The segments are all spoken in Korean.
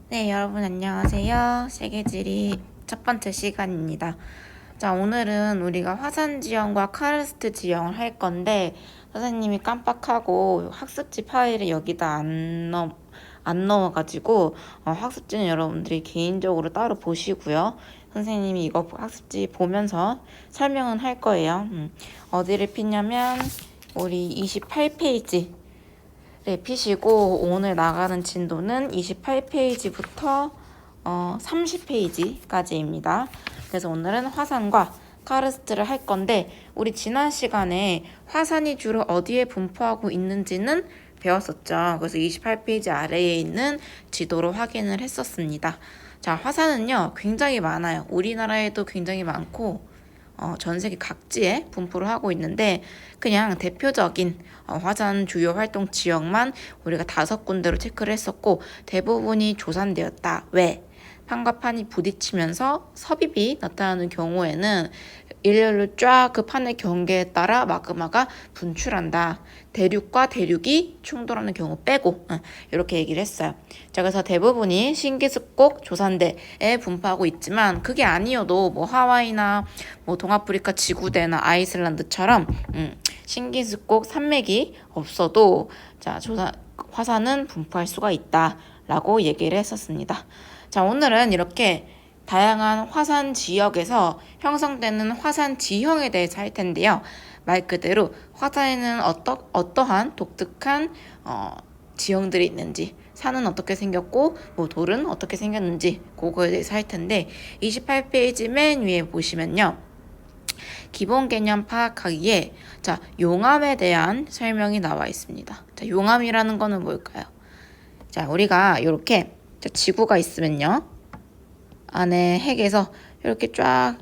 네, 여러분 안녕하세요. 세계지리 첫 번째 시간입니다. 자, 오늘은 우리가 화산 지형과 카르스트 지형을 할 건데 선생님이 깜빡하고 학습지 파일을 여기다 안 넣어가지고 학습지는 여러분들이 개인적으로 따로 보시고요. 선생님이 이거 학습지 보면서 설명은 할 거예요. 어디를 피냐면 우리 28페이지 피시고 오늘 나가는 진도는 28페이지부터 30페이지까지입니다. 그래서 오늘은 화산과 카르스트를 할 건데 우리 지난 시간에 화산이 주로 어디에 분포하고 있는지는 배웠었죠. 그래서 28페이지 아래에 있는 지도로 확인을 했었습니다. 자, 화산은요 굉장히 많아요. 우리나라에도 굉장히 많고 전 세계 각지에 분포를 하고 있는데 그냥 대표적인 화산 주요 활동 지역만 우리가 5군데로 체크를 했었고 대부분이 조산되었다. 왜? 판과 판이 부딪히면서 섭입이 나타나는 경우에는 일렬로 쫙 그 판의 경계에 따라 마그마가 분출한다. 대륙과 대륙이 충돌하는 경우 빼고 이렇게 얘기를 했어요. 자, 그래서 대부분이 신기습곡 조산대에 분포하고 있지만 그게 아니어도 뭐 하와이나 뭐 동아프리카 지구대나 아이슬란드처럼 신기습곡 산맥이 없어도 자, 화산은 분포할 수가 있다라고 얘기를 했었습니다. 자, 오늘은 이렇게 다양한 화산 지역에서 형성되는 화산 지형에 대해서 할 텐데요. 말 그대로 화산에는 어떠한 독특한 지형들이 있는지, 산은 어떻게 생겼고 뭐 돌은 어떻게 생겼는지 그거에 대해서 할 텐데 28페이지 맨 위에 보시면요. 기본 개념 파악하기에 자, 용암에 대한 설명이 나와 있습니다. 자, 용암이라는 거는 뭘까요? 자, 우리가 이렇게 지구가 있으면요. 안에 핵에서 이렇게 쫙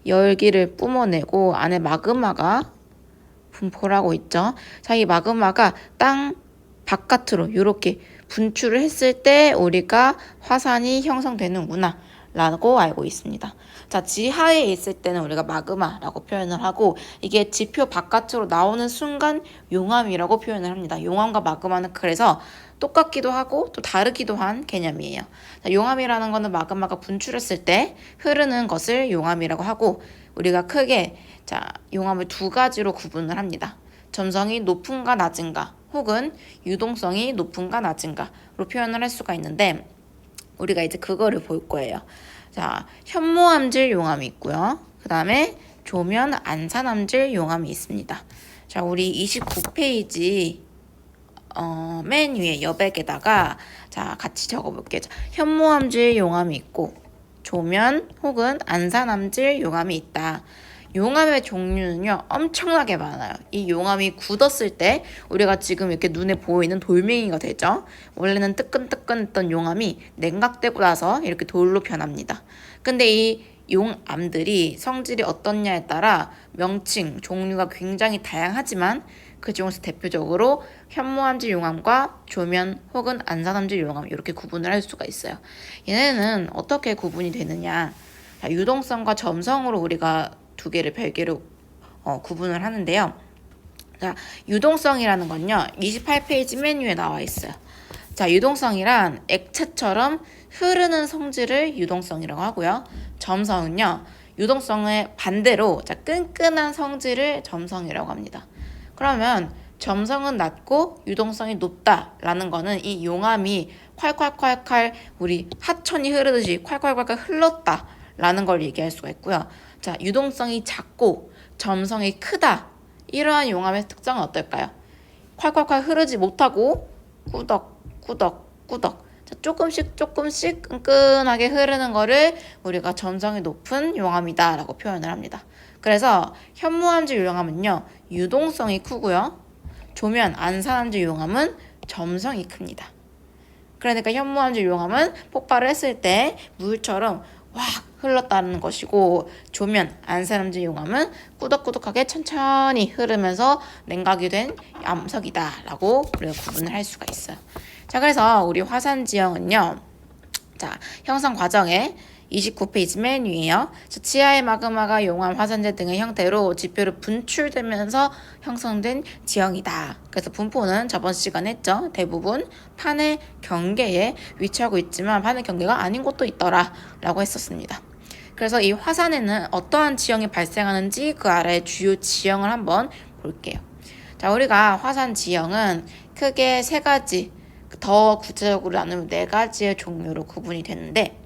열기를 뿜어내고 안에 마그마가 분포를 하고 있죠. 자, 이 마그마가 땅 바깥으로 이렇게 분출을 했을 때 우리가 화산이 형성되는구나 라고 알고 있습니다. 자, 지하에 있을 때는 우리가 마그마라고 표현을 하고 이게 지표 바깥으로 나오는 순간 용암이라고 표현을 합니다. 용암과 마그마는 그래서 똑같기도 하고 또 다르기도 한 개념이에요. 자, 용암이라는 거는 마그마가 분출했을 때 흐르는 것을 용암이라고 하고 우리가 크게 자, 용암을 두 가지로 구분을 합니다. 점성이 높은가 낮은가 혹은 유동성이 높은가 낮은가로 표현을 할 수가 있는데 우리가 이제 그거를 볼 거예요. 자, 현모암질 용암이 있고요. 그 다음에 조면 안산암질 용암이 있습니다. 자, 우리 29페이지 맨 위에 여백에다가 자, 같이 적어볼게요. 현모암질 용암이 있고 조면 혹은 안산암질 용암이 있다. 용암의 종류는요 엄청나게 많아요. 이 용암이 굳었을 때 우리가 지금 이렇게 눈에 보이는 돌멩이가 되죠. 원래는 뜨끈뜨끈했던 용암이 냉각되고 나서 이렇게 돌로 변합니다. 근데 이 용암들이 성질이 어떻냐에 따라 명칭, 종류가 굉장히 다양하지만 그 중에서 대표적으로 현모암질 용암과 조면 혹은 안산암질 용암 이렇게 구분을 할 수가 있어요. 얘네는 어떻게 구분이 되느냐? 유동성과 점성으로 우리가 두 개를 별개로 구분을 하는데요. 자, 유동성이라는 건요. 28페이지 맨 위에 나와 있어요. 자, 유동성이란 액체처럼 흐르는 성질을 유동성이라고 하고요. 점성은요. 유동성의 반대로 자, 끈끈한 성질을 점성이라고 합니다. 그러면 점성은 낮고 유동성이 높다라는 거는 이 용암이 콸콸콸콸 우리 하천이 흐르듯이 콸콸콸콸 흘렀다라는 걸 얘기할 수가 있고요. 자, 유동성이 작고 점성이 크다. 이러한 용암의 특성은 어떨까요? 콸콸콸 흐르지 못하고 꾸덕꾸덕꾸덕 자, 조금씩 끈끈하게 흐르는 거를 우리가 점성이 높은 용암이다 라고 표현을 합니다. 그래서 현무암질 용암은요 유동성이 크고요 조면 안산암질 용암은 점성이 큽니다. 그러니까 현무암질 용암은 폭발을 했을 때 물처럼 확 흘렀다는 것이고 조면 안산암질 용암은 꾸덕꾸덕하게 천천히 흐르면서 냉각이 된 암석이다 라고 우리가 구분을 할 수가 있어요. 자, 그래서 우리 화산 지형은요 자, 형성 과정에 29페이지 맨 위에요. 지하의 마그마가 용암, 화산재 등의 형태로 지표로 분출되면서 형성된 지형이다. 그래서 분포는 저번 시간에 했죠. 대부분 판의 경계에 위치하고 있지만 판의 경계가 아닌 곳도 있더라 라고 했었습니다. 그래서 이 화산에는 어떠한 지형이 발생하는지 그 아래 주요 지형을 한번 볼게요. 자, 우리가 화산 지형은 크게 세 가지, 더 구체적으로 나누면 네 가지의 종류로 구분이 되는데,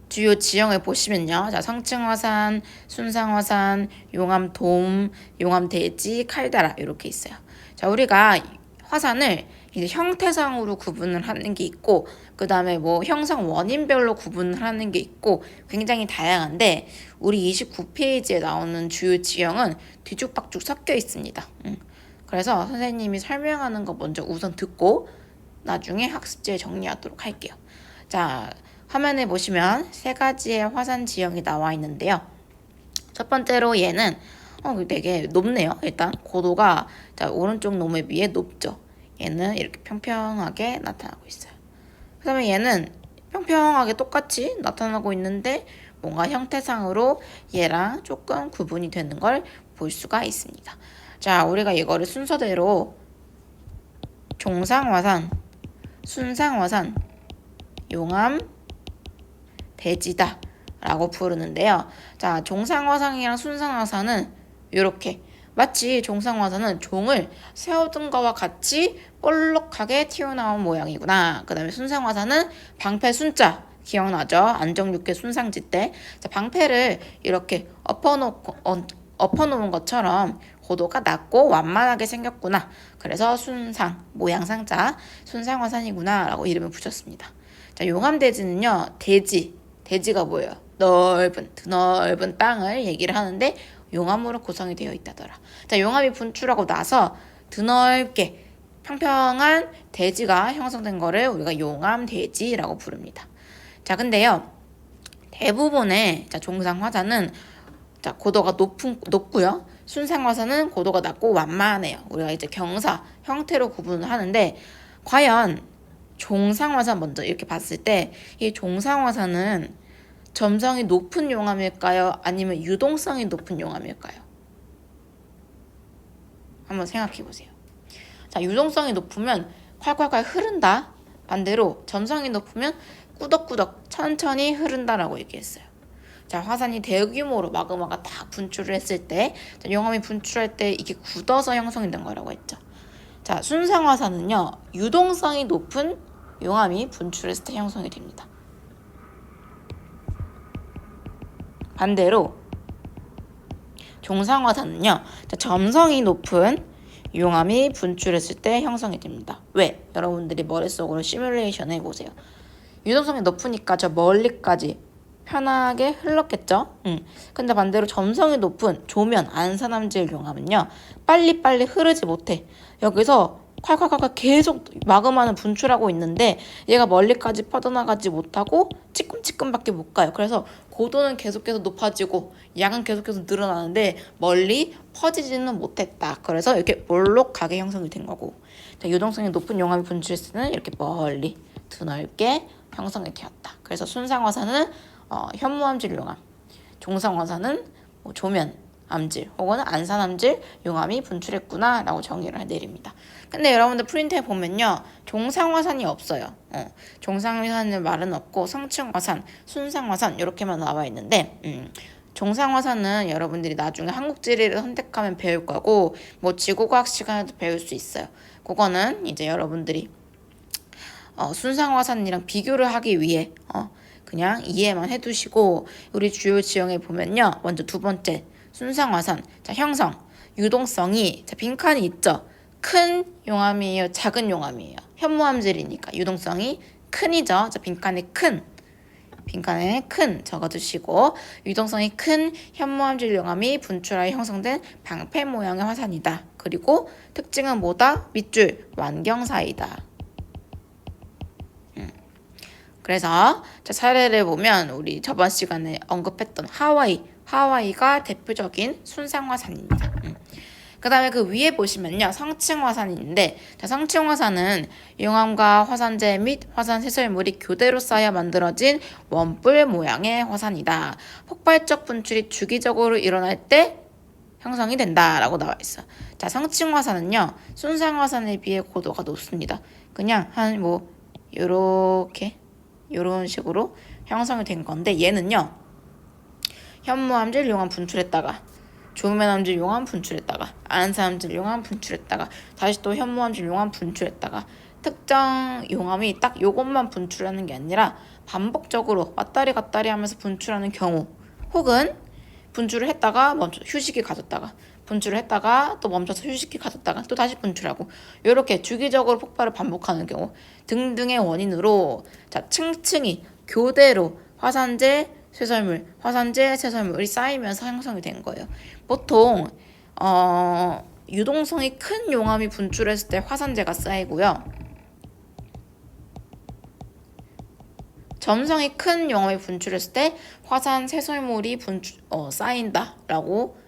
주요 지형을 보시면요. 자, 성층화산, 순상화산, 용암돔, 용암대지, 칼데라 이렇게 있어요. 자, 우리가 화산을 이제 형태상으로 구분을 하는 게 있고, 그 다음에 뭐 형성 원인별로 구분을 하는 게 있고, 굉장히 다양한데 우리 29페이지에 나오는 주요 지형은 뒤죽박죽 섞여 있습니다. 그래서 선생님이 설명하는 거 먼저 우선 듣고 나중에 학습지에 정리하도록 할게요. 자, 화면에 보시면 세 가지의 화산 지형이 나와 있는데요. 첫 번째로 얘는 되게 높네요. 일단 고도가 자, 오른쪽 놈에 비해 높죠. 얘는 이렇게 평평하게 나타나고 있어요. 그 다음에 얘는 평평하게 똑같이 나타나고 있는데 뭔가 형태상으로 얘랑 조금 구분이 되는 걸 볼 수가 있습니다. 자, 우리가 이거를 순서대로 종상화산, 순상화산, 용암, 대지다 라고 부르는데요. 자, 종상화산이랑 순상화산은 이렇게 마치 종상화산은 종을 세워둔 거와 같이 볼록하게 튀어나온 모양이구나. 그 다음에 순상화산은 방패 순자 기억나죠? 안정육해 순상지 때 자, 방패를 이렇게 엎어놓은 것처럼 고도가 낮고 완만하게 생겼구나. 그래서 순상, 모양상자, 순상화산이구나 라고 이름을 붙였습니다. 자, 용암대지는요. 대지가 뭐예요? 드넓은 땅을 얘기를 하는데 용암으로 구성이 되어 있다더라. 자, 용암이 분출하고 나서 드넓게 평평한 대지가 형성된 거를 우리가 용암대지라고 부릅니다. 자, 근데요. 대부분의 종상화산은 고도가 높고요. 순상화산은 고도가 낮고 완만해요. 우리가 이제 경사, 형태로 구분을 하는데 과연 종상화산 먼저 이렇게 봤을 때 이 종상화산은 점성이 높은 용암일까요? 아니면 유동성이 높은 용암일까요? 한번 생각해 보세요. 자, 유동성이 높으면 콸콸콸 흐른다. 반대로 점성이 높으면 꾸덕꾸덕 천천히 흐른다라고 얘기했어요. 자, 화산이 대규모로 마그마가 다 분출을 했을 때, 자, 용암이 분출할 때 이게 굳어서 형성이 된 거라고 했죠. 자, 순상화산은요, 유동성이 높은 용암이 분출했을 때 형성이 됩니다. 반대로 종상화산은요, 자, 점성이 높은 용암이 분출했을 때 형성이 됩니다. 왜? 여러분들이 머릿속으로 시뮬레이션 해보세요. 유동성이 높으니까 저 멀리까지 편하게 흘렀겠죠? 근데 반대로 점성이 높은 조면 안산암질 용암은요, 빨리빨리 흐르지 못해. 여기서 콸콸콸 계속 마그마는 분출하고 있는데 얘가 멀리까지 뻗어나가지 못하고 찌끔찌끔밖에 못 가요. 그래서 고도는 계속해서 높아지고 양은 계속해서 늘어나는데 멀리 퍼지지는 못했다. 그래서 이렇게 볼록하게 형성이 된 거고, 자, 유동성이 높은 용암이 분출했을 때는 이렇게 멀리 드넓게 형성이 되었다. 그래서 순상화산은 현무암질 용암, 종상화산은 조면 암질 혹은 안산암질 용암이 분출했구나 라고 정의를 내립니다. 근데 여러분들 프린트에 보면요, 종상화산이 없어요. 종상화산의 말은 없고 성층화산, 순상화산 이렇게만 나와 있는데 종상화산은 여러분들이 나중에 한국지리를 선택하면 배울 거고 뭐 지구과학 시간에도 배울 수 있어요. 그거는 이제 여러분들이 순상화산이랑 비교를 하기 위해 그냥 이해만 해두시고, 우리 주요 지형에 보면요, 먼저 두 번째 순상화산, 자, 형성, 유동성이, 자, 빈칸이 있죠. 큰 용암이에요, 작은 용암이에요? 현무암질이니까 유동성이 큰이죠. 자, 빈칸에 큰 적어두시고, 유동성이 큰 현무암질 용암이 분출하여 형성된 방패 모양의 화산이다. 그리고 특징은 뭐다? 밑줄 완경사이다. 그래서 자, 사례를 보면 우리 저번 시간에 언급했던 하와이가 대표적인 순상화산입니다. 그 다음에 그 위에 보시면요. 성층 화산이 있는데, 자, 성층 화산은 용암과 화산재 및 화산 쇄설물이 교대로 쌓여 만들어진 원뿔 모양의 화산이다. 폭발적 분출이 주기적으로 일어날 때 형성이 된다라고 나와 있어. 자, 성층 화산은요. 순상 화산에 비해 고도가 높습니다. 그냥 한 뭐 요런 식으로 형성이 된 건데, 얘는요. 현무암질 용암 분출했다가 조면암질 용암 분출했다가 안산암질 용암 분출했다가 다시 또 현무암질 용암 분출했다가 특정 용암이 딱 요것만 분출하는 게 아니라 반복적으로 왔다리 갔다리 하면서 분출하는 경우, 혹은 분출을 했다가 멈춰 휴식이 가졌다가 분출을 했다가 또 멈춰서 휴식이 가졌다가 또 다시 분출하고, 이렇게 주기적으로 폭발을 반복하는 경우 등등의 원인으로, 자, 층층이 교대로 화산재 쇄설물이 쌓이면서 형성이 된 거예요. 보통 유동성이 큰 용암이 분출했을 때 화산재가 쌓이고요. 점성이 큰 용암이 분출했을 때 화산 쇄설물이 쌓인다라고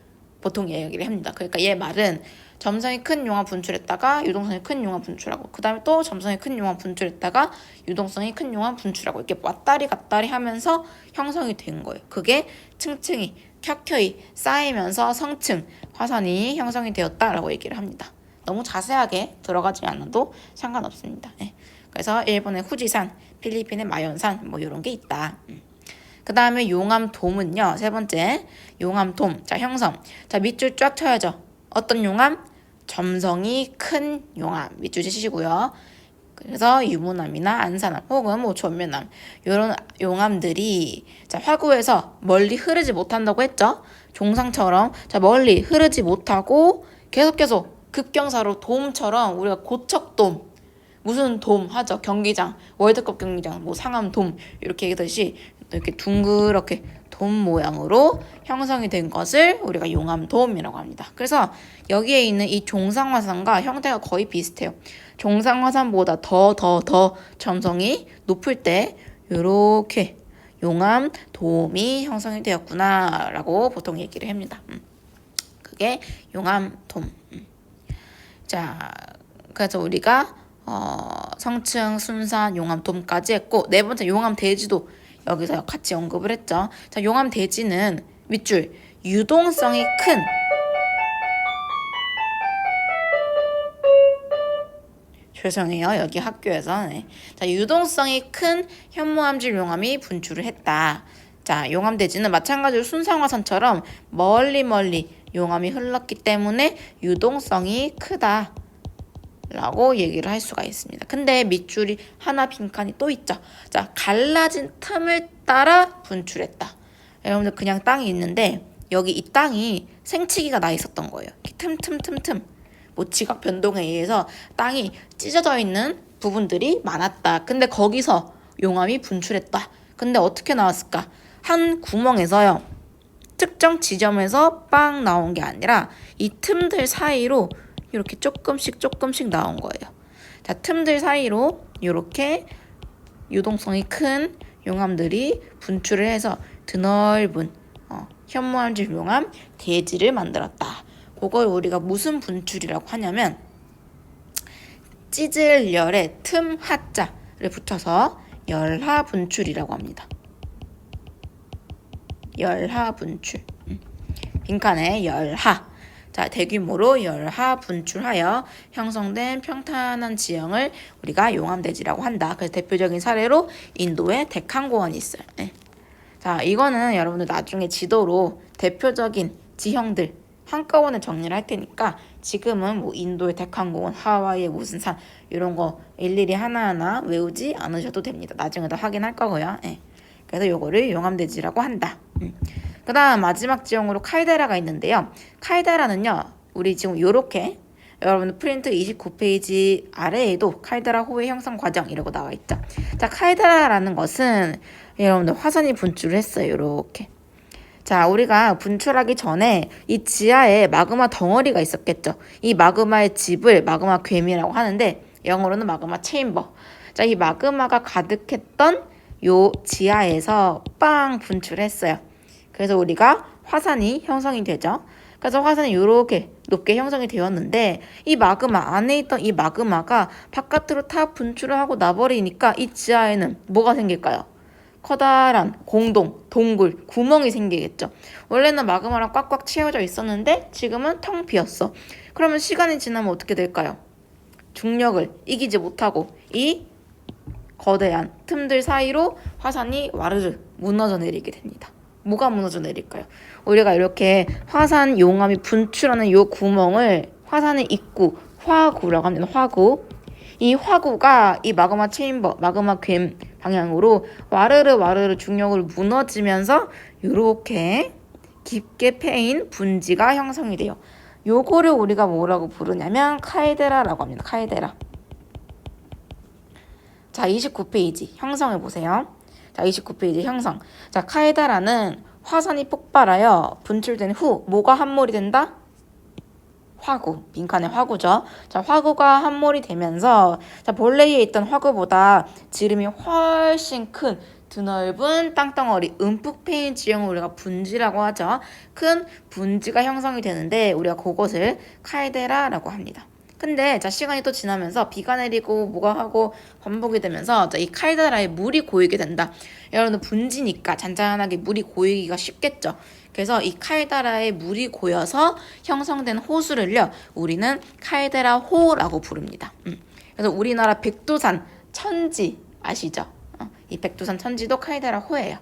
보통 이야기를 합니다. 그러니까 얘 말은 점성이 큰 용암 분출했다가 유동성이 큰 용암 분출하고, 그 다음에 또 점성이 큰 용암 분출했다가 유동성이 큰 용암 분출하고, 이렇게 왔다리 갔다리 하면서 형성이 된 거예요. 그게 층층이 켜켜이 쌓이면서 성층 화산이 형성이 되었다라고 얘기를 합니다. 너무 자세하게 들어가지 않아도 상관없습니다. 네. 그래서 일본의 후지산, 필리핀의 마연산 뭐 이런 게 있다. 그 다음에 용암돔은요. 세 번째 용암돔. 자, 형성. 자, 밑줄 쫙 쳐야죠. 어떤 용암? 점성이 큰 용암. 밑줄 치시고요. 그래서 유문암이나 안산암 혹은 뭐 전면암, 이런 용암들이, 자, 화구에서 멀리 흐르지 못한다고 했죠. 종상처럼, 자, 멀리 흐르지 못하고 계속 급경사로 돔처럼, 우리가 고척돔, 무슨 돔 하죠. 경기장, 월드컵 경기장, 뭐 상암돔 이렇게 얘기하듯이 이렇게 둥그렇게 돔 모양으로 형성이 된 것을 우리가 용암돔이라고 합니다. 그래서 여기에 있는 이 종상화산과 형태가 거의 비슷해요. 종상화산보다 더 점성이 높을 때 이렇게 용암돔이 형성이 되었구나 라고 보통 얘기를 합니다. 그게 용암돔. 자, 그래서 우리가 성층, 순산, 용암돔까지 했고, 네 번째 용암대지도 여기서 같이 언급을 했죠. 자, 용암대지는 밑줄 유동성이 큰, 죄송해요. 여기 학교에서. 네. 자, 유동성이 큰 현무암질 용암이 분출을 했다. 자, 용암대지는 마찬가지로 순상화산처럼 멀리 용암이 흘렀기 때문에 유동성이 크다 라고 얘기를 할 수가 있습니다. 근데 밑줄이 하나 빈칸이 또 있죠. 자, 갈라진 틈을 따라 분출했다. 여러분들 그냥 땅이 있는데 여기 이 땅이 생치기가 나 있었던 거예요. 틈. 뭐 지각 변동에 의해서 땅이 찢어져 있는 부분들이 많았다. 근데 거기서 용암이 분출했다. 근데 어떻게 나왔을까? 한 구멍에서요. 특정 지점에서 빵 나온 게 아니라 이 틈들 사이로 이렇게 조금씩 나온 거예요. 자, 틈들 사이로 이렇게 유동성이 큰 용암들이 분출을 해서 드넓은 현무암질 용암 대지를 만들었다. 그걸 우리가 무슨 분출이라고 하냐면 찢을 열에 틈 하자를 붙여서 열하 분출이라고 합니다. 열하 분출. 빈칸에 열하. 자, 대규모로 열하 분출하여 형성된 평탄한 지형을 우리가 용암대지라고 한다. 그래서 대표적인 사례로 인도의 데칸공원이 있어요. 네. 자, 이거는 여러분들 나중에 지도로 대표적인 지형들 한꺼번에 정리를 할 테니까 지금은 뭐 인도의 데칸공원, 하와이의 무슨 산 이런 거 일일이 하나하나 외우지 않으셔도 됩니다. 나중에 더 확인할 거고요. 네. 그래서 요거를 용암대지라고 한다. 그 다음 마지막 지형으로 칼데라가 있는데요. 칼데라는요. 우리 지금 요렇게 여러분 프린트 29페이지 아래에도 칼데라 호의 형성 과정 이라고 나와 있죠. 자, 칼데라라는 것은 여러분들 화산이 분출을 했어요. 요렇게. 자, 우리가 분출하기 전에 이 지하에 마그마 덩어리가 있었겠죠. 이 마그마의 집을 마그마 괴미라고 하는데 영어로는 마그마 체인버. 자, 이 마그마가 가득했던 요 지하에서 빵 분출했어요. 그래서 우리가 화산이 형성이 되죠. 그래서 화산이 이렇게 높게 형성이 되었는데 이 마그마 안에 있던 이 마그마가 바깥으로 다 분출을 하고 나버리니까 이 지하에는 뭐가 생길까요? 커다란 공동, 동굴, 구멍이 생기겠죠. 원래는 마그마랑 꽉꽉 채워져 있었는데 지금은 텅 비었어. 그러면 시간이 지나면 어떻게 될까요? 중력을 이기지 못하고 이 거대한 틈들 사이로 화산이 와르르 무너져 내리게 됩니다. 뭐가 무너져 내릴까요? 우리가 이렇게 화산 용암이 분출하는 이 구멍을 화산의 입구, 화구라고 합니다. 화구. 이 화구가 이 마그마 체인버, 마그마 괸 방향으로 와르르 중력을 무너지면서 이렇게 깊게 패인 분지가 형성이 돼요. 요거를 우리가 뭐라고 부르냐면 칼데라라고 합니다. 칼데라. 자, 29페이지 형성을 보세요. 자, 29페이지 형성. 자, 칼데라는 화산이 폭발하여 분출된 후 뭐가 함몰이 된다? 화구, 빈칸의 화구죠. 자, 화구가 함몰이 되면서 자, 본래에 있던 화구보다 지름이 훨씬 큰 드넓은 땅덩어리, 움푹 패인 지형을 우리가 분지라고 하죠. 큰 분지가 형성이 되는데 우리가 그것을 칼데라라고 합니다. 근데 자, 시간이 또 지나면서 비가 내리고 뭐가 하고 반복이 되면서 자, 이 칼데라에 물이 고이게 된다. 여러분들 분지니까 잔잔하게 물이 고이기가 쉽겠죠. 그래서 이 칼데라에 물이 고여서 형성된 호수를요, 우리는 칼데라호라고 부릅니다. 그래서 우리나라 백두산 천지 아시죠? 이 백두산 천지도 칼데라호예요.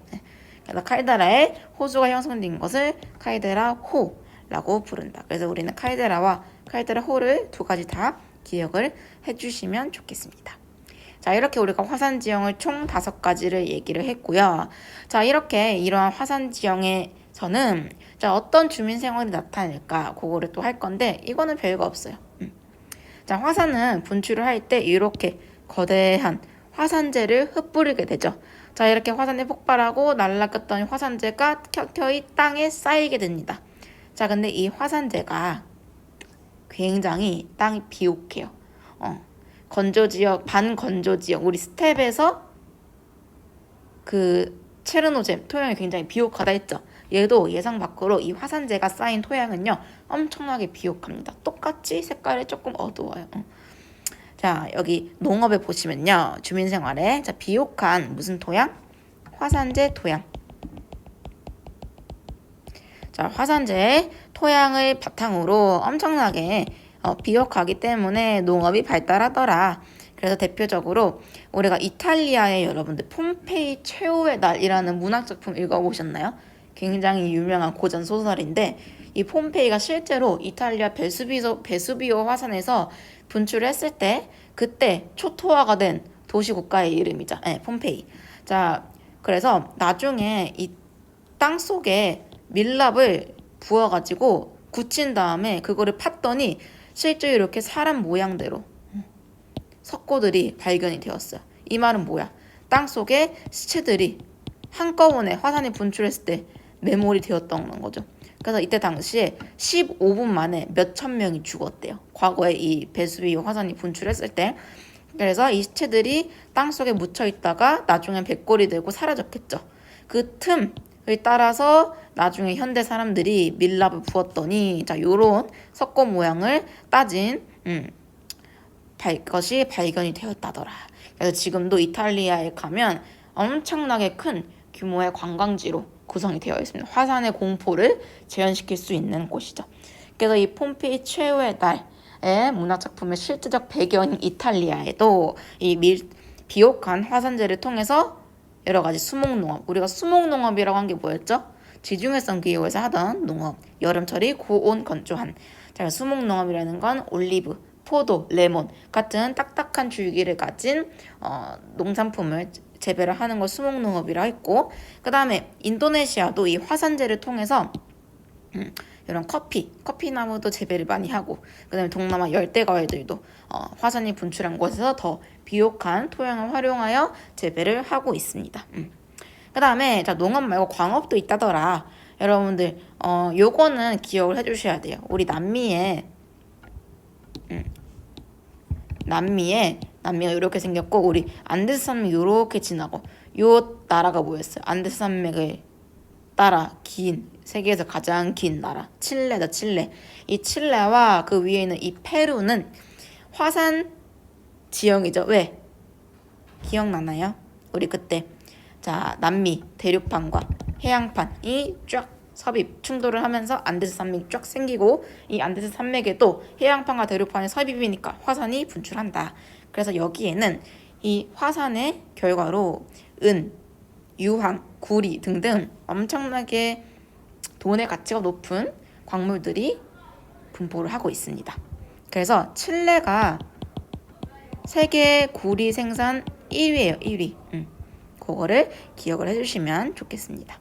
그래서 칼데라에 호수가 형성된 것을 칼데라호라고 부른다. 그래서 우리는 칼데라와 칼데라호를 두 가지 다 기억을 해주시면 좋겠습니다. 자, 이렇게 우리가 화산 지형을 총 5가지를 얘기를 했고요. 자, 이렇게 이러한 화산 지형에서는 자, 어떤 주민 생활이 나타날까 그거를 또 할 건데 이거는 별거 없어요. 자, 화산은 분출을 할 때 이렇게 거대한 화산재를 흩뿌리게 되죠. 자, 이렇게 화산이 폭발하고 날아갔던 화산재가 켜켜이 땅에 쌓이게 됩니다. 자, 근데 이 화산재가 굉장히 땅이 비옥해요. 건조지역, 반건조지역, 우리 스텝에서 그 체르노잼 토양이 굉장히 비옥하다 했죠. 얘도 예상 밖으로 이 화산재가 쌓인 토양은요 엄청나게 비옥합니다. 똑같이 색깔이 조금 어두워요. 자, 여기 농업에 보시면요 주민생활에 자, 비옥한 무슨 토양? 화산재 토양. 자, 화산재 토양을 바탕으로 엄청나게 비옥하기 때문에 농업이 발달하더라. 그래서 대표적으로 우리가 이탈리아의 여러분들 폼페이 최후의 날이라는 문학작품 읽어보셨나요? 굉장히 유명한 고전 소설인데 이 폼페이가 실제로 이탈리아 베수비오 화산에서 분출했을 때 그때 초토화가 된 도시 국가의 이름이죠. 네, 폼페이. 자, 그래서 나중에 이 땅 속에 밀랍을 부어가지고 굳힌 다음에 그거를 팠더니 실제 이렇게 사람 모양대로 석고들이 발견이 되었어요. 이 말은 뭐야? 땅 속에 시체들이 한꺼번에 화산이 분출했을 때 매몰이 되었던 거죠. 그래서 이때 당시에 15분 만에 몇천 명이 죽었대요. 과거에 이 베수비오 화산이 분출했을 때. 그래서 이 시체들이 땅 속에 묻혀 있다가 나중엔 백골이 되고 사라졌겠죠. 그 틈을 따라서 나중에 현대 사람들이 밀랍을 부었더니 자, 요런 석고 모양을 따진 것이 발견이 되었다더라. 그래서 지금도 이탈리아에 가면 엄청나게 큰 규모의 관광지로 구성이 되어 있습니다. 화산의 공포를 재현시킬 수 있는 곳이죠. 그래서 이 폼페이 최후의 달의 문화작품의 실제적 배경인 이탈리아에도 이 비옥한 화산재를 통해서 여러 가지 수목농업, 우리가 수목농업이라고 한 게 뭐였죠? 지중해성 기후에서 하던 농업, 여름철이 고온 건조한. 자, 수목농업이라는 건 올리브, 포도, 레몬 같은 딱딱한 줄기를 가진 농산품을 재배를 하는 걸 수목농업이라 했고, 그 다음에 인도네시아도 이 화산재를 통해서 이런 커피나무도 재배를 많이 하고, 그 다음에 동남아 열대과일들도 화산이 분출한 곳에서 더 비옥한 토양을 활용하여 재배를 하고 있습니다. 그 다음에 자, 농업 말고 광업도 있다더라. 여러분들 요거는 기억을 해주셔야 돼요. 우리 남미에 남미가 이렇게 생겼고 우리 안데스 산맥 이렇게 지나고 요 나라가 뭐였어요? 안데스 산맥을 따라 긴 세계에서 가장 긴 나라 칠레다. 칠레. 이 칠레와 그 위에 있는 이 페루는 화산 지형이죠. 왜? 기억나나요? 우리 그때 남미 대륙판과 해양판이 쫙 섭입 충돌을 하면서 안데스 산맥이 쫙 생기고, 이 안데스 산맥에도 해양판과 대륙판이 섭입이니까 화산이 분출한다. 그래서 여기에는 이 화산의 결과로 은, 유황, 구리 등등 엄청나게 돈의 가치가 높은 광물들이 분포를 하고 있습니다. 그래서 칠레가 세계 구리 생산 1위예요. 1위. 그거를 기억을 해주시면 좋겠습니다.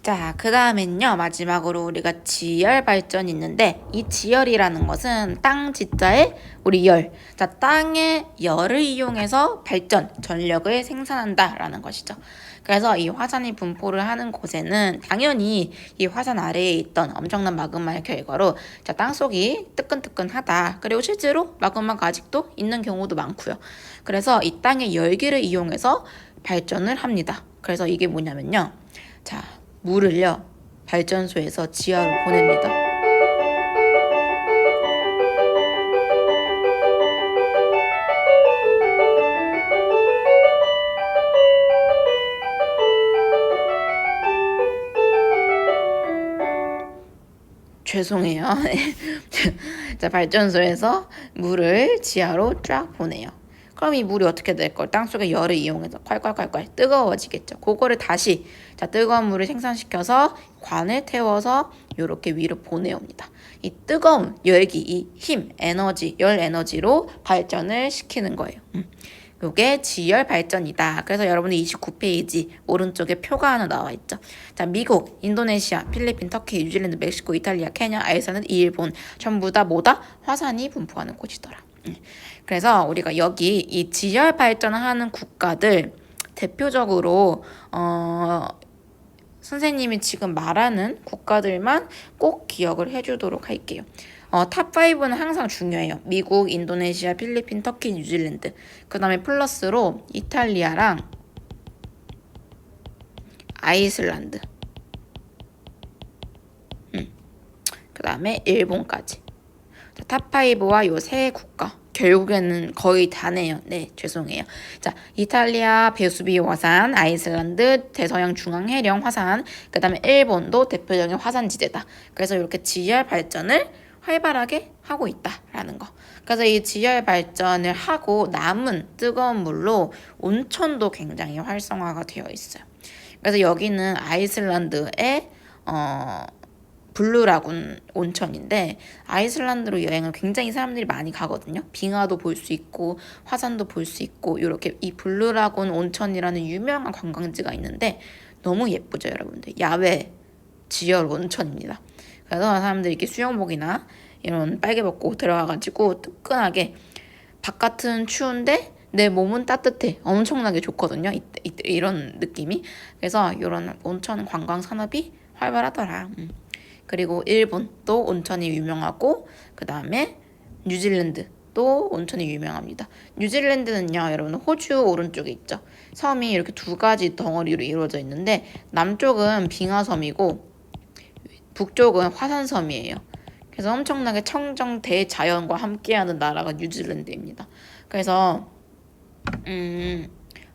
자, 그 다음엔요, 마지막으로 우리가 지열 발전이 있는데, 이 지열이라는 것은 땅 지자에 우리 열, 땅의 열을 이용해서 발전, 전력을 생산한다라는 것이죠. 그래서 이 화산이 분포를 하는 곳에는 당연히 이 화산 아래에 있던 엄청난 마그마의 결과로 땅속이 뜨끈뜨끈하다. 그리고 실제로 마그마가 아직도 있는 경우도 많고요. 그래서 이 땅의 열기를 이용해서 발전을 합니다. 그래서 이게 뭐냐면요, 물을요, 발전소에서 지하로 보냅니다. 죄송해요. 발전소에서 물을 지하로 쫙 보내요. 그럼 이 물이 어떻게 될 걸? 땅속의 열을 이용해서 콸콸콸콸 뜨거워지겠죠. 그거를 다시 뜨거운 물을 생산시켜서 관을 태워서 이렇게 위로 보내옵니다. 이 뜨거운 열기, 이 힘, 에너지, 열 에너지로 발전을 시키는 거예요. 요게 지열 발전이다. 그래서 여러분이 29페이지 오른쪽에 표가 하나 나와 있죠. 미국, 인도네시아, 필리핀, 터키, 뉴질랜드, 멕시코, 이탈리아, 케냐, 아이슬란드, 일본 전부 다 뭐다? 화산이 분포하는 곳이더라. 그래서 우리가 여기 이 지열 발전하는 국가들 대표적으로 선생님이 지금 말하는 국가들만 꼭 기억을 해주도록 할게요. 탑5는 항상 중요해요. 미국, 인도네시아, 필리핀, 터키, 뉴질랜드. 그 다음에 플러스로 이탈리아랑 아이슬란드. 그 다음에 일본까지. 탑5와 요 세 국가. 결국에는 거의 다네요. 네, 죄송해요. 이탈리아 베수비 화산, 아이슬란드 대서양 중앙 해령 화산, 그 다음에 일본도 대표적인 화산지대다. 그래서 이렇게 지열 발전을 활발하게 하고 있다라는 거. 그래서 이 지열 발전을 하고 남은 뜨거운 물로 온천도 굉장히 활성화가 되어 있어요. 그래서 여기는 아이슬란드의 블루라군 온천인데, 아이슬란드로 여행을 굉장히 사람들이 많이 가거든요. 빙하도 볼 수 있고 화산도 볼 수 있고, 이렇게 이 블루라군 온천이라는 유명한 관광지가 있는데 너무 예쁘죠, 여러분들. 야외 지열 온천입니다. 그래서 사람들이 이렇게 수영복이나 이런 빨개 벗고 들어가가지고 뜨끈하게, 바깥은 추운데 내 몸은 따뜻해. 엄청나게 좋거든요. 이런 느낌이. 그래서 이런 온천 관광 산업이 활발하더라. 그리고 일본도 온천이 유명하고, 그 다음에 뉴질랜드도 온천이 유명합니다. 뉴질랜드는요, 여러분 호주 오른쪽에 있죠. 섬이 이렇게 두 가지 덩어리로 이루어져 있는데, 남쪽은 빙하섬이고 북쪽은 화산섬이에요. 그래서 엄청나게 청정 대자연과 함께하는 나라가 뉴질랜드입니다. 그래서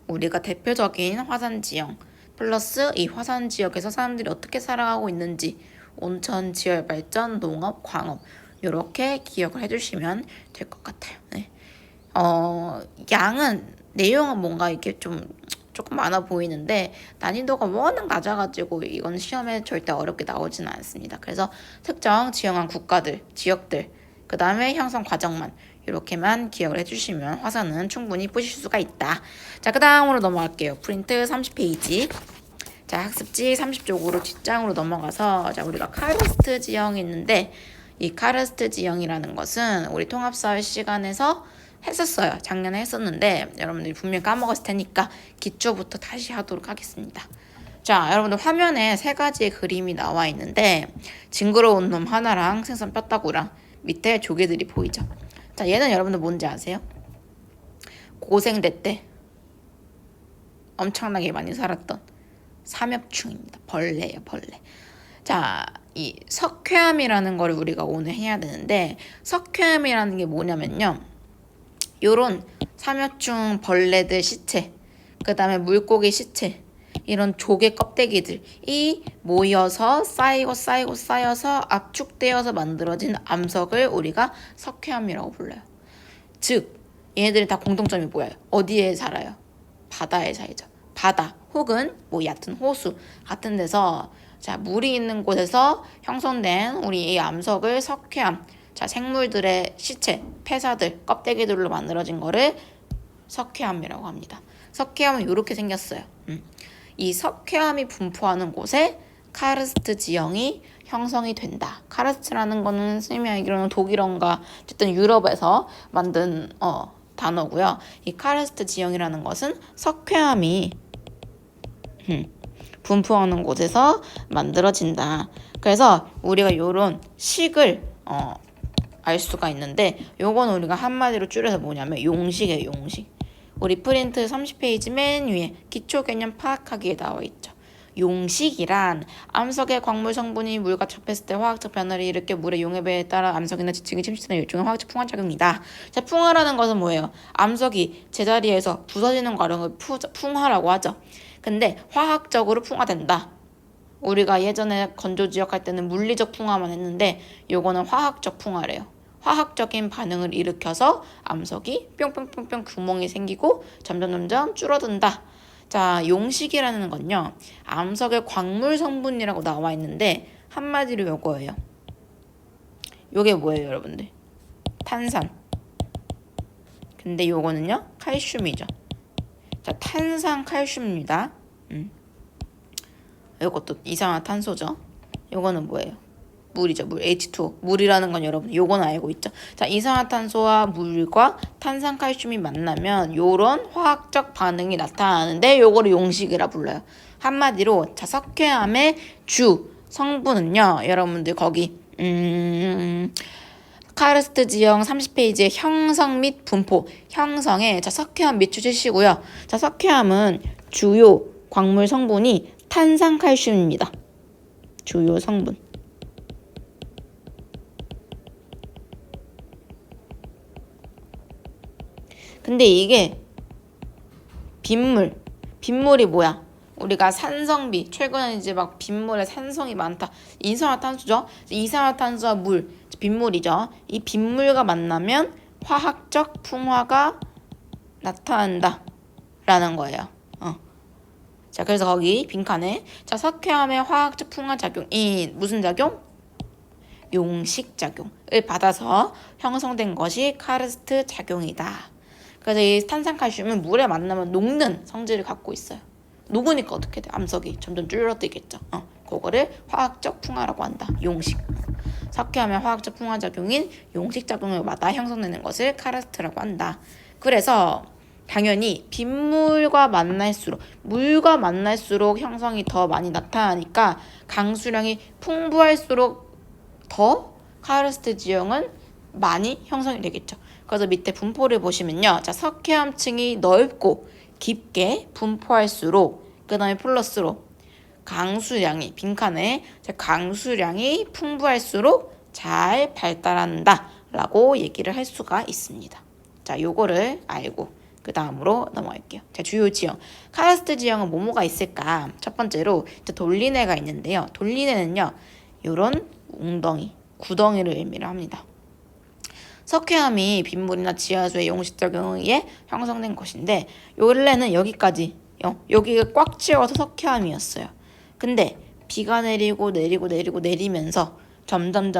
우리가 대표적인 화산 지형 플러스 이 화산 지역에서 사람들이 어떻게 살아가고 있는지, 온천, 지열 발전, 농업, 광업, 이렇게 기억을 해주시면 될 것 같아요. 네. 내용은 뭔가 이렇게 조금 많아 보이는데 난이도가 워낙 낮아가지고 이건 시험에 절대 어렵게 나오지는 않습니다. 그래서 특정 지형한 국가들, 지역들, 그 다음에 형성 과정만 이렇게만 기억을 해주시면 화산은 충분히 보실 수가 있다. 그 다음으로 넘어갈게요. 프린트 30페이지. 학습지 30쪽으로 뒷장으로 넘어가서 우리가 카르스트 지형이 있는데, 이 카르스트 지형이라는 것은 우리 통합사회 시간에서 했었어요. 작년에 했었는데 여러분들이 분명히 까먹었을 테니까 기초부터 다시 하도록 하겠습니다. 여러분들 화면에 세 가지의 그림이 나와 있는데, 징그러운 놈 하나랑 생선 뼈다구랑 밑에 조개들이 보이죠. 얘는 여러분들 뭔지 아세요? 고생대 때 엄청나게 많이 살았던 삼엽충입니다. 벌레예요, 벌레. 자, 이 석회암이라는 거를 우리가 오늘 해야 되는데 석회암이라는 게 뭐냐면요. 요런 삼엽충 벌레들 시체, 그 다음에 물고기 시체, 이런 조개 껍데기들이 모여서 쌓여서 압축되어서 만들어진 암석을 우리가 석회암이라고 불러요. 즉 얘네들이 다 공통점이 뭐예요? 어디에 살아요? 바다에 살죠. 바다 혹은 뭐 얕은 호수 같은 데서 자 물이 있는 곳에서 형성된 우리 이 암석을 석회암, 자 생물들의 시체, 폐사들, 껍데기들로 만들어진 거를 석회암이라고 합니다. 석회암은 이렇게 생겼어요. 이 석회암이 분포하는 곳에 카르스트 지형이 형성이 된다. 카르스트라는 거는 선생님이 알기로는 독일어인가 어쨌든 유럽에서 만든 단어고요. 이 카르스트 지형이라는 것은 석회암이 분포하는 곳에서 만들어진다. 그래서 우리가 이런 식을 알 수가 있는데 요건 우리가 한마디로 줄여서 뭐냐면 용식이에요. 용식. 우리 프린트 30페이지 맨 위에 기초 개념 파악하기에 나와 있죠. 용식이란 암석의 광물 성분이 물과 접했을 때 화학적 변화를 일으켜 물의 용해배에 따라 암석이나 지층이 침식되는 일종의 화학적 풍화 작용이다. 자, 풍화라는 것은 뭐예요? 암석이 제자리에서 부서지는 과정을 풍화라고 하죠. 근데 화학적으로 풍화된다. 우리가 예전에 건조지역 할 때는 물리적 풍화만 했는데 요거는 화학적 풍화래요. 화학적인 반응을 일으켜서 암석이 뿅뿅뿅뿅 구멍이 생기고 점점 줄어든다. 자, 용식이라는 건요. 암석의 광물 성분이라고 나와 있는데 한마디로 요거예요. 요게 뭐예요, 여러분들? 탄산. 근데 요거는요. 칼슘이죠. 자, 탄산 칼슘입니다. 요것도 이산화탄소죠. 요거는 뭐예요? 물이죠. 물 H2O. 물이라는 건 여러분 요건 알고 있죠. 자, 이산화탄소와 물과 탄산칼슘이 만나면 요런 화학적 반응이 나타나는데 요거를 용식이라 불러요. 한마디로 자, 석회암의 주 성분은요. 여러분들 거기 카르스트 지형 30페이지의 형성 및 분포 형성에 자, 석회암 밑줄 치시고요. 자, 석회암은 주요 광물 성분이 탄산칼슘입니다. 주요 성분. 근데 이게 빗물이 뭐야? 우리가 산성비, 최근에 이제 막 빗물에 산성이 많다. 이산화탄소죠? 이산화탄소와 물, 빗물이죠. 이 빗물과 만나면 화학적 풍화가 나타난다. 라는 거예요. 자, 그래서 거기 빈칸에 자, 석회암의 화학적 풍화 작용이 무슨 작용? 용식 작용을 받아서 형성된 것이 카르스트 작용이다. 그래서 이 탄산칼슘은 물에 만나면 녹는 성질을 갖고 있어요. 녹으니까 어떻게 돼? 암석이 점점 줄어들겠죠. 그거를 화학적 풍화라고 한다. 용식. 석회암의 화학적 풍화 작용인 용식 작용을 받아 형성되는 것을 카르스트라고 한다. 그래서 당연히 빗물과 물과 만날수록 형성이 더 많이 나타나니까 강수량이 풍부할수록 더 카르스트 지형은 많이 형성이 되겠죠. 그래서 밑에 분포를 보시면요. 자, 석회암층이 넓고 깊게 분포할수록 그 다음에 플러스로 강수량이 빈칸에 강수량이 풍부할수록 잘 발달한다 라고 얘기를 할 수가 있습니다. 자, 요거를 알고 그 다음으로 넘어갈게요. 자, 주요 지형. 카르스트 지형은 뭐가 있을까? 첫 번째로 돌리네가 있는데요. 돌리네는요. 요런 웅덩이, 구덩이를 의미를 합니다. 석회암이 빗물이나 지하수의 용식작용에 의해 형성된 것인데 원래는 여기까지 여기가 꽉 채워서 석회암이었어요. 근데 비가 내리면서 점점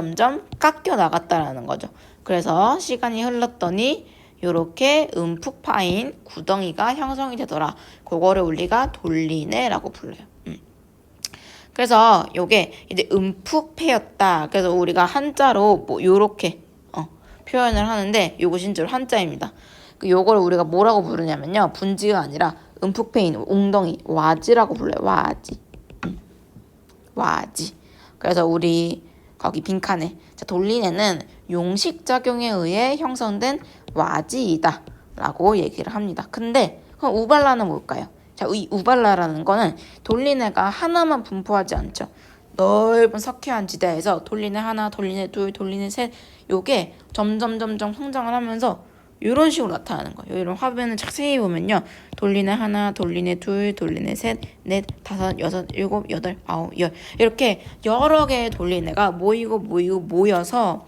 깎여 나갔다라는 거죠. 그래서 시간이 흘렀더니 요렇게 움푹 파인 구덩이가 형성이 되더라. 그거를 우리가 돌리네라고 불러요. 그래서 요게 이제 움푹 패였다. 그래서 우리가 한자로 뭐 요렇게 표현을 하는데 요거 진짜로 한자입니다. 요걸 우리가 뭐라고 부르냐면요. 분지가 아니라 움푹 패인 웅덩이 와지라고 불러요. 와지. 와지. 그래서 우리 거기 빈칸에 자, 돌리네는 용식작용에 의해 형성된 와지이다 라고 얘기를 합니다. 근데 그럼 우발라는 뭘까요? 자, 이 우발라라는 거는 돌리네가 하나만 분포하지 않죠. 넓은 석회암 지대에서 돌리네 하나, 돌리네 둘, 돌리네 셋 요게 점점 성장을 하면서 이런 식으로 나타나는 거예요. 이런 화면을 자세히 보면요. 돌리네 하나, 돌리네 둘, 돌리네 셋, 넷, 다섯, 여섯, 일곱, 여덟, 아홉, 열 이렇게 여러 개의 돌리네가 모여서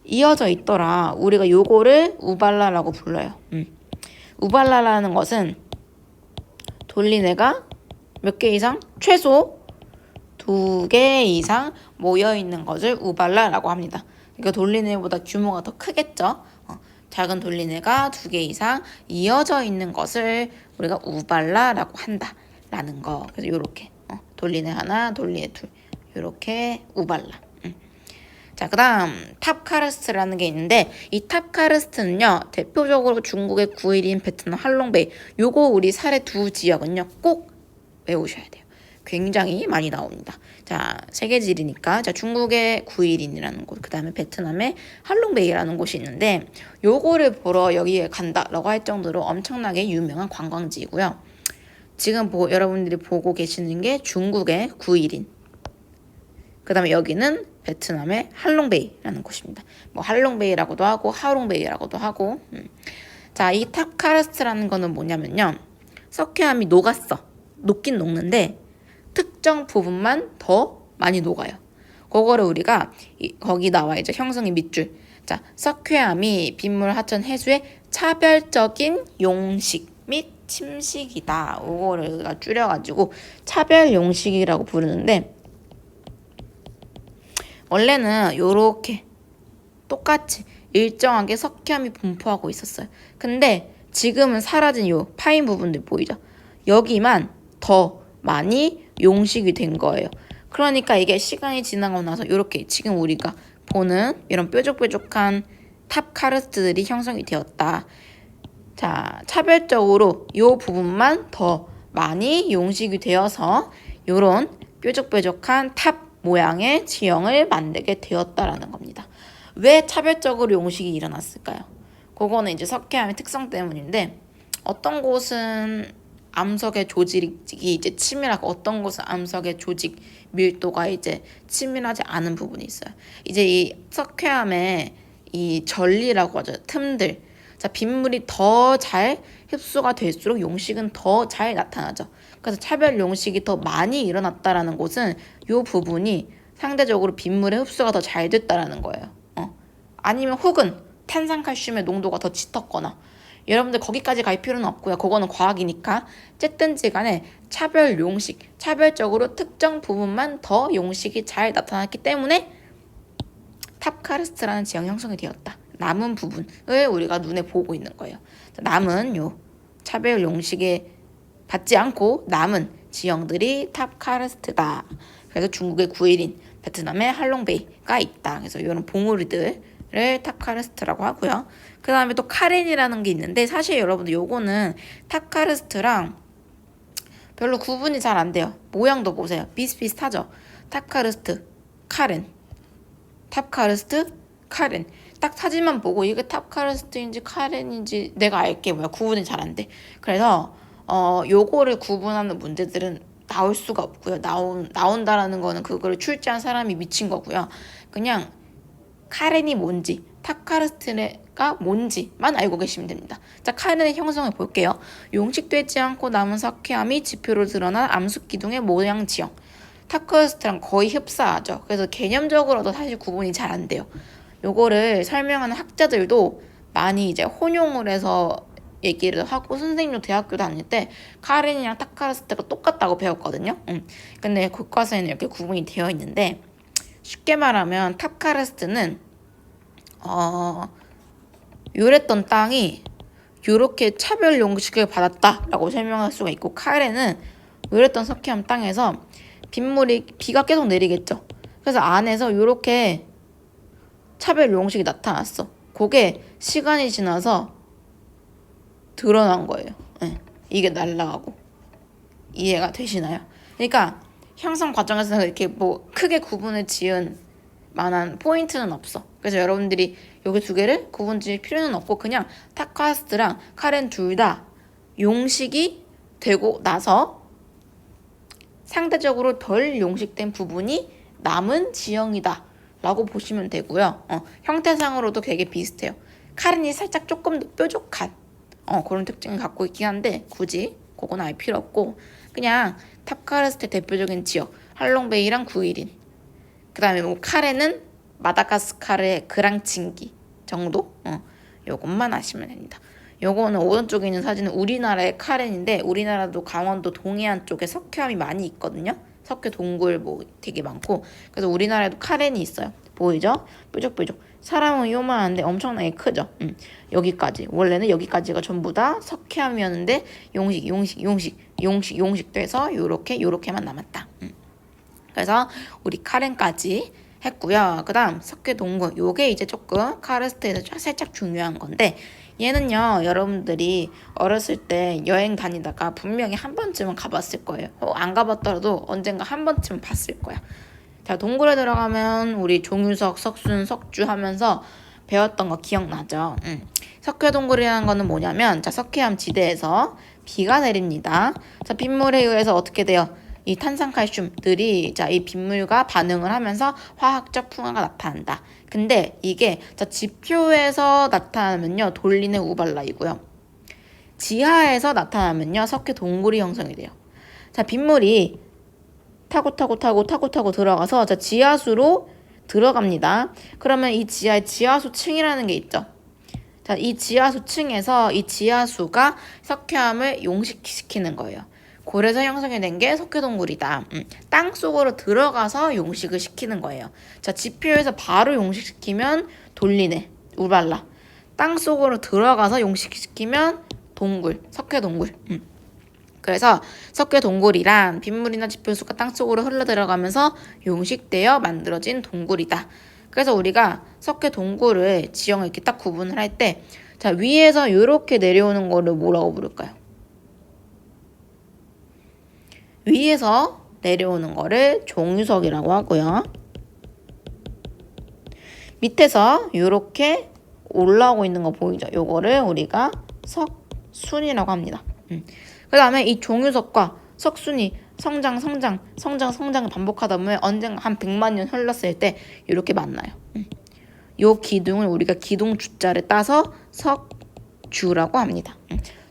이어져 있더라. 우리가 요거를 우발라라고 불러요. 우발라라는 것은 돌리네가 몇 개 이상? 최소 2개 이상 모여있는 것을 우발라라고 합니다. 그러니까 돌리네보다 규모가 더 크겠죠. 작은 돌리네가 2개 이상 이어져 있는 것을 우리가 우발라라고 한다라는 거. 그래서 요렇게 돌리네 하나, 돌리네 둘 요렇게 우발라. 자, 그 다음 탑카르스트라는 게 있는데 이 탑카르스트는요 대표적으로 중국의 구일인 베트남 할롱베이 요거 우리 사례 두 지역은요 꼭 외우셔야 돼요. 굉장히 많이 나옵니다. 자, 세계지리니까 자 중국의 구일인이라는 곳, 그 다음에 베트남의 할롱베이라는 곳이 있는데 요거를 보러 여기에 간다라고 할 정도로 엄청나게 유명한 관광지이고요. 지금 여러분들이 보고 계시는 게 중국의 구일인, 그 다음에 여기는 베트남의 할롱베이라는 곳입니다. 뭐 할롱베이라고도 하고 하롱베이라고도 하고. 자, 이 탑카르스트라는 거는 뭐냐면요. 석회암이 녹긴 녹는데 특정 부분만 더 많이 녹아요. 그거를 우리가 거기 나와 있죠. 형성의 밑줄. 자, 석회암이 빗물 하천 해수의 차별적인 용식 및 침식이다. 그거를 줄여가지고 차별 용식이라고 부르는데 원래는 요렇게 똑같이 일정하게 석회암이 분포하고 있었어요. 근데 지금은 사라진 요 파인 부분들 보이죠? 여기만 더 많이 용식이 된 거예요. 그러니까 이게 시간이 지나고 나서 이렇게 지금 우리가 보는 이런 뾰족뾰족한 탑 카르스트들이 형성이 되었다. 자, 차별적으로 이 부분만 더 많이 용식이 되어서 이런 뾰족뾰족한 탑 모양의 지형을 만들게 되었다라는 겁니다. 왜 차별적으로 용식이 일어났을까요? 그거는 이제 석회암의 특성 때문인데 어떤 곳은 암석의 조직이 이제 치밀하고 어떤 곳은 암석의 조직 밀도가 이제 치밀하지 않은 부분이 있어요. 이제 이 석회암의 이 전리라고 하죠. 틈들. 자, 빗물이 더 잘 흡수가 될수록 용식은 더 잘 나타나죠. 그래서 차별 용식이 더 많이 일어났다라는 곳은 이 부분이 상대적으로 빗물의 흡수가 더 잘 됐다라는 거예요. 아니면 혹은 탄산칼슘의 농도가 더 짙었거나 여러분들 거기까지 갈 필요는 없고요. 그거는 과학이니까. 어쨌든지 간에 차별 용식, 차별적으로 특정 부분만 더 용식이 잘 나타났기 때문에 탑카르스트라는 지형 형성이 되었다. 남은 부분을 우리가 눈에 보고 있는 거예요. 남은 요 차별 용식에 받지 않고 남은 지형들이 탑카르스트다. 그래서 중국의 구일인, 베트남의 할롱베이가 있다. 그래서 이런 봉우리들을 탑카르스트라고 하고요. 그 다음에 또 카렌이라는 게 있는데 사실 여러분들 요거는 탑카르스트랑 별로 구분이 잘 안 돼요. 모양도 보세요. 비슷비슷하죠. 탑카르스트, 카렌, 탑카르스트, 카렌. 딱 사진만 보고 이게 탑카르스트인지 카렌인지 내가 알게 뭐야. 구분이 잘 안 돼. 그래서 요거를 구분하는 문제들은 나올 수가 없고요. 나온다라는 거는 그거를 출제한 사람이 미친 거고요. 그냥 카렌이 뭔지, 탑카르스트가 뭔지만 알고 계시면 됩니다. 자, 카렌의 형성을 볼게요. 용식되지 않고 남은 석회암이 지표로 드러난 암석기둥의 모양 지형. 탑카르스트랑 거의 흡사하죠. 그래서 개념적으로도 사실 구분이 잘 안 돼요. 요거를 설명하는 학자들도 많이 이제 혼용을 해서 얘기를 하고 선생님도 대학교 다닐 때 카렌이랑 탑카르스트가 똑같다고 배웠거든요. 근데 교과서에는 이렇게 구분이 되어 있는데 쉽게 말하면 탑카르스트는 요랬던 땅이 요렇게 차별 용식을 받았다라고 설명할 수가 있고 카렌은 요랬던 석회암 땅에서 비가 계속 내리겠죠. 그래서 안에서 요렇게 차별 용식이 나타났어. 그게 시간이 지나서 드러난 거예요. 네. 이게 날라가고. 이해가 되시나요? 그러니까 형성 과정에서는 이렇게 뭐 크게 구분을 지은 만한 포인트는 없어. 그래서 여러분들이 여기 두 개를 구분 지을 필요는 없고 그냥 탑카르스트랑 카렌 둘 다 용식이 되고 나서 상대적으로 덜 용식된 부분이 남은 지형이다 라고 보시면 되고요. 형태상으로도 되게 비슷해요. 카렌이 살짝 조금 더 뾰족한 그런 특징을 갖고 있긴 한데 굳이 그건 알 필요 없고 그냥 탑카르스트의 대표적인 지역 할롱베이랑 구이린, 그 다음에 뭐 카렌은 마다가스카르의 그랑칭기 정도? 요것만 아시면 됩니다. 요거는 오른쪽에 있는 사진은 우리나라의 카렌인데 우리나라도 강원도 동해안 쪽에 석회암이 많이 있거든요. 석회 동굴 뭐 되게 많고 그래서 우리나라에도 카렌이 있어요. 보이죠? 뾰족뾰족. 사람은 요만한데 엄청나게 크죠. 여기까지 원래는 여기까지가 전부 다 석회암이었는데 용식 돼서 요렇게만 남았다. 그래서 우리 카렌까지 했고요. 그 다음 석회 동굴 요게 이제 조금 카르스트에서 살짝 중요한 건데 얘는요 여러분들이 어렸을 때 여행 다니다가 분명히 한 번쯤은 가봤을 거예요. 안 가봤더라도 언젠가 한 번쯤은 봤을 거야. 자, 동굴에 들어가면 우리 종유석, 석순, 석주 하면서 배웠던 거 기억나죠? 석회동굴이라는 거는 뭐냐면 자 석회암 지대에서 비가 내립니다. 자 빗물에 의해서 어떻게 돼요? 이 탄산칼슘들이 자 이 빗물과 반응을 하면서 화학적 풍화가 나타난다. 근데 이게 자 지표에서 나타나면요 돌리는 우발라이고요. 지하에서 나타나면요 석회 동굴이 형성이 돼요. 자 빗물이 타고 들어가서 자 지하수로 들어갑니다. 그러면 이 지하수 층이라는 게 있죠. 자, 이 지하수 층에서 이 지하수가 석회암을 용식시키는 거예요. 그래서 형성이 된 게 석회동굴이다. 땅 속으로 들어가서 용식을 시키는 거예요. 자, 지표에서 바로 용식시키면 돌리네, 우발라. 땅 속으로 들어가서 용식시키면 동굴, 석회동굴. 그래서 석회동굴이란 빗물이나 지표수가 땅속으로 흘러들어가면서 용식되어 만들어진 동굴이다. 그래서 우리가 석회동굴을 지형을 이렇게 딱 구분을 할 때 자 위에서 이렇게 내려오는 거를 뭐라고 부를까요? 위에서 내려오는 거를 종유석이라고 하고요. 밑에서 이렇게 올라오고 있는 거 보이죠? 요거를 우리가 석순이라고 합니다. 그 다음에 이 종유석과 석순이 성장을 반복하다 보면 언젠가 한 100만 년 흘렀을 때 이렇게 만나요. 요 기둥을 우리가 기둥 주자를 따서 석주라고 합니다.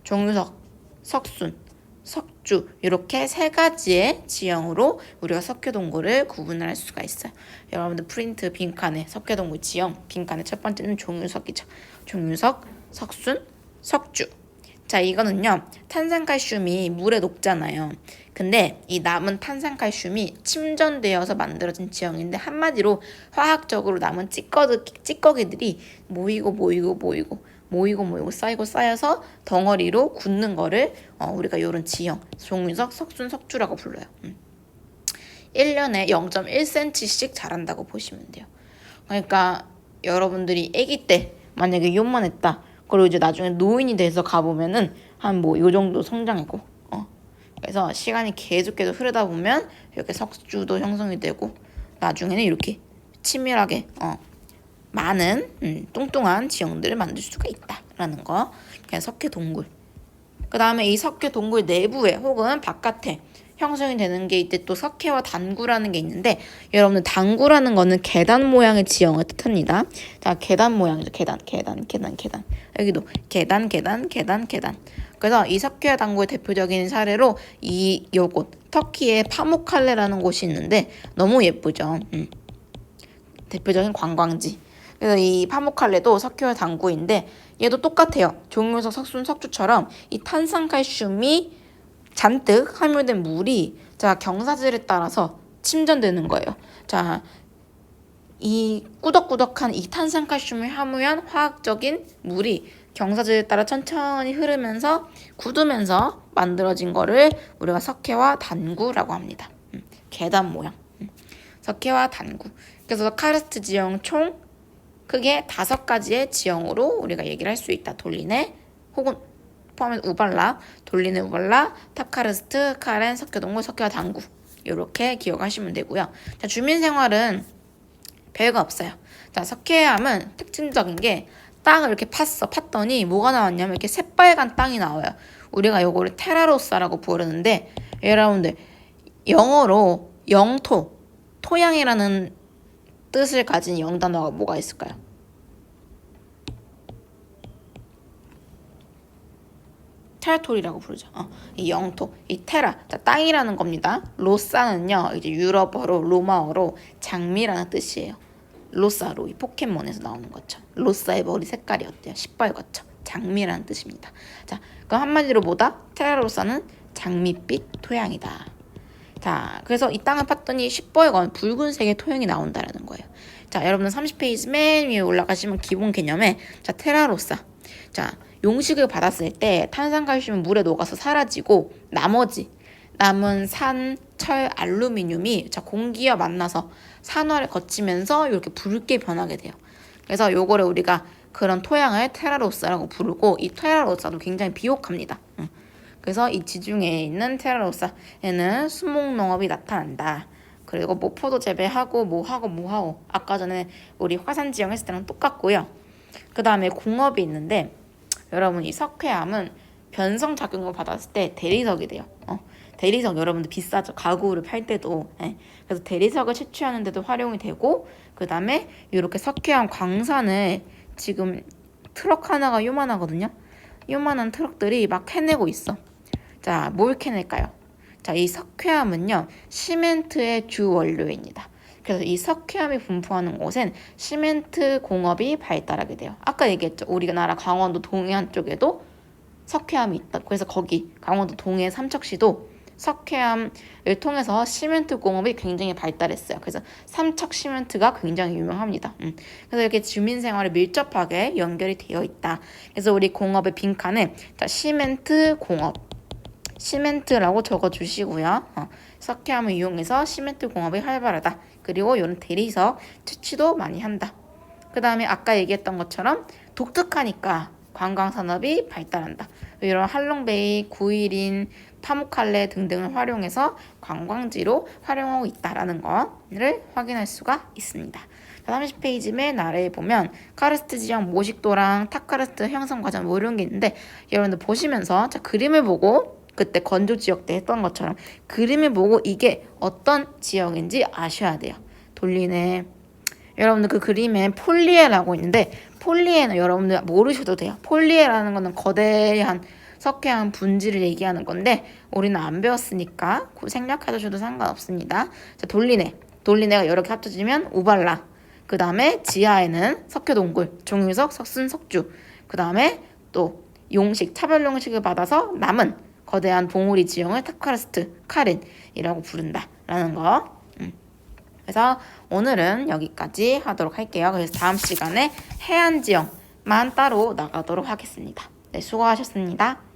종유석, 석순, 석주 이렇게 세 가지의 지형으로 우리가 석회동굴을 구분을 할 수가 있어요. 여러분들 프린트 빈칸에 석회동굴 지형 빈칸의 첫 번째는 종유석이죠. 종유석, 석순, 석주. 자 이거는요 탄산칼슘이 물에 녹잖아요. 근데 이 남은 탄산칼슘이 침전되어서 만들어진 지형인데 한마디로 화학적으로 남은 찌꺼기들이 모이고 쌓여서 덩어리로 굳는 거를 우리가 이런 지형 종유석, 석순, 석주라고 불러요. 1년에 0.1cm씩 자란다고 보시면 돼요. 그러니까 여러분들이 아기 때 만약에 요만했다. 그리고 이제 나중에 노인이 돼서 가보면은 한 뭐 요 정도 성장이고 그래서 시간이 계속 흐르다 보면 이렇게 석주도 형성이 되고 나중에는 이렇게 치밀하게 많은 뚱뚱한 지형들을 만들 수가 있다라는 거. 그냥 석회동굴. 그 다음에 이 석회동굴 내부에 혹은 바깥에 형성이 되는 게 이제 또 석회와 단구라는 게 있는데 여러분들 단구라는 거는 계단 모양의 지형을 뜻합니다. 자 계단 모양이죠. 계단. 여기도 계단. 그래서 이 석회와 단구의 대표적인 사례로 요곳 터키의 파묵칼레라는 곳이 있는데 너무 예쁘죠. 대표적인 관광지. 그래서 이 파묵칼레도 석회와 단구인데 얘도 똑같아요. 종유석, 석순, 석주처럼 이 탄산칼슘이 잔뜩 함유된 물이 자 경사질에 따라서 침전되는 거예요. 자, 이 꾸덕꾸덕한 이 탄산칼슘을 함유한 화학적인 물이 경사질에 따라 천천히 흐르면서 굳으면서 만들어진 거를 우리가 석회와 단구라고 합니다. 계단 모양. 석회와 단구. 그래서 카르스트 지형 총 크게 5가지의 지형으로 우리가 얘기를 할 수 있다. 돌리네 혹은 포함해서 우발라, 돌리네 우발라, 탑카르스트, 카렌, 석회동굴, 석회와 단구 이렇게 기억하시면 되고요. 자, 주민생활은 별거 없어요. 자, 석회암은 특징적인 게 땅을 이렇게 팠더니 뭐가 나왔냐면 이렇게 새빨간 땅이 나와요. 우리가 요거를 테라로사라고 부르는데 여러분들 영어로 영토 토양이라는 뜻을 가진 영단어가 뭐가 있을까요? 테라토리라고 부르죠. 이 영토, 이 테라, 자, 땅이라는 겁니다. 로사는요, 이제 유럽어로 로마어로 장미라는 뜻이에요. 로사로 이 포켓몬에서 나오는 거죠. 로사의 머리 색깔이 어때요? 시뻘겋죠. 장미라는 뜻입니다. 자, 그럼 한마디로 뭐다? 테라로사는 장밋빛 토양이다. 자, 그래서 이 땅을 팠더니 시뻘건 붉은색의 토양이 나온다라는 거예요. 자, 여러분들 30페이지 맨 위에 올라가시면 기본 개념에 자, 테라로사. 자, 용식을 받았을 때 탄산칼슘은 물에 녹아서 사라지고 나머지 남은 산, 철, 알루미늄이 자, 공기와 만나서 산화를 거치면서 이렇게 붉게 변하게 돼요. 그래서 요거를 우리가 그런 토양을 테라로사라고 부르고 이 테라로사도 굉장히 비옥합니다. 그래서 이 지중해에 있는 테라로사에는 수목농업이 나타난다. 그리고 뭐 포도 재배하고 뭐하고 아까 전에 우리 화산 지형 했을 때랑 똑같고요. 그 다음에 공업이 있는데 여러분 이 석회암은 변성 작용을 받았을 때 대리석이 돼요. 대리석 여러분들 비싸죠. 가구를 팔 때도. 그래서 대리석을 채취하는 데도 활용이 되고 그 다음에 이렇게 석회암 광산을 지금 트럭 하나가 요만하거든요. 요만한 트럭들이 막 캐내고 있어. 자, 뭘 캐낼까요? 자, 이 석회암은요, 시멘트의 주 원료입니다. 그래서 이 석회암이 분포하는 곳엔 시멘트 공업이 발달하게 돼요. 아까 얘기했죠. 우리나라 강원도 동해안 쪽에도 석회암이 있다. 그래서 거기 강원도 동해 삼척시도 석회암을 통해서 시멘트 공업이 굉장히 발달했어요. 그래서 삼척 시멘트가 굉장히 유명합니다. 그래서 이렇게 주민 생활에 밀접하게 연결이 되어 있다. 그래서 우리 공업의 빈칸에 자, 시멘트 공업, 시멘트라고 적어주시고요. 석회암을 이용해서 시멘트 공업이 활발하다. 그리고 이런 대리석 채취도 많이 한다. 그 다음에 아까 얘기했던 것처럼 독특하니까 관광산업이 발달한다. 이런 할롱베이, 구일인, 파묵칼레 등등을 활용해서 관광지로 활용하고 있다는 거를 확인할 수가 있습니다. 30페이지 맨 아래에 보면 카르스트 지형 모식도랑 타카르스트 형성 과정 뭐 이런 게 있는데 여러분들 보시면서 자, 그림을 보고 그때 건조 지역 때 했던 것처럼 그림을 보고 이게 어떤 지역인지 아셔야 돼요. 돌리네. 여러분들 그 그림에 폴리에라고 있는데 폴리에는 여러분들 모르셔도 돼요. 폴리에라는 거는 거대한 석회암 분지를 얘기하는 건데 우리는 안 배웠으니까 생략해두셔도 상관없습니다. 자, 돌리네. 돌리네가 여러 개 합쳐지면 우발라. 그 다음에 지하에는 석회동굴, 종유석, 석순, 석주. 그 다음에 또 용식, 차별 용식을 받아서 남은 거대한 봉우리 지형을 타카르스트, 카린이라고 부른다라는 거. 그래서 오늘은 여기까지 하도록 할게요. 그래서 다음 시간에 해안 지형만 따로 나가도록 하겠습니다. 네, 수고하셨습니다.